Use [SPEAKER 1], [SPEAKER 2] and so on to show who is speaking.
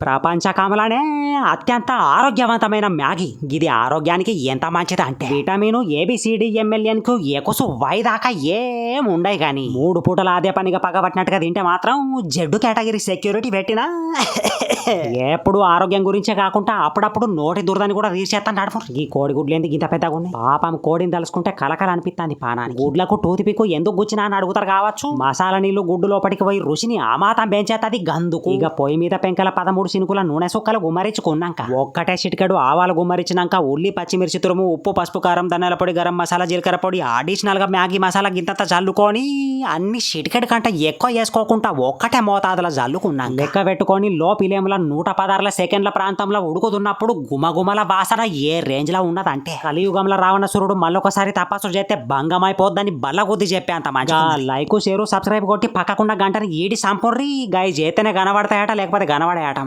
[SPEAKER 1] ప్రపంచ కమలనే అత్యంత ఆరోగ్యవంతమైన మ్యాగీ. ఇది ఆరోగ్యానికి ఎంత మంచిది అంటే విటమిన్ ABCDMLNకు ఎకొసు వై దాకా ఏం ఉండయి కానీ 3 పూటల అదే పనిగా పగబట్టినట్టుగా తింటే మాత్రం జడ్డు కేటగిరీ సెక్యూరిటీ పెట్టినా ఎప్పుడు ఆరోగ్యం గురించే కాకుండా అప్పుడప్పుడు నోటి దురదని కూడా తీసేస్తాను. ఈ కోడి గుడ్లు ఎందుకు ఇంత పెద్దగా ఉన్నాయి? పాపం కోడిని తలుసుకుంటే కలకల అనిపిస్తుంది పానానికి. గుడ్లకు టూతిపికు ఎందుకు గుచ్చినా అని అడుగుతారు కావచ్చు. మసాలా నీళ్లు గుడ్డు లోపలికి పోయి రుచిని ఆమాతం పెంచేస్తుంది గందుకు. ఇక పొయ్యి మీద పెంకల 13 సినుకుల నూనె సుక్కలు గుమ్మరించుకున్నాక ఒక్కటే చిటికెడు ఆవాలు గుమ్మరించినాక ఉల్లి పచ్చిమిర్చి తురుము ఉప్పు పసుపు కారం ధనియాల పొడి గరం మసాలా జీలకర్ర పొడి అడిషనల్ గా మ్యాగీ మసాలా గింతంత చల్లుకొని అన్ని చిటికెడు కంటే ఎక్కువ వేసుకోకుండా ఒక్కటే మోతాదుల జల్లుకున్నాం. లెక్క పెట్టుకొని లో పిలేముల 116 సెకండ్ల ప్రాంతంలో ఉడుకుతున్నప్పుడు గుమగుమల వాసన ఏ రేంజ్ లో ఉన్నదంటే కలియుగంలో రావణసురుడు మళ్ళొకసారి తపస్సు చేస్తే భంగమైపోద్దని బల్లగుద్ది చెప్పే అంత మంచిగా. లైక్ షేరు సబ్స్క్రైబ్ కొట్టి పక్కకున్న గంటని ఈడి సంపూర్రి గాయ చేతనే కనబడతాయట లేకపోతే కనబడాయట.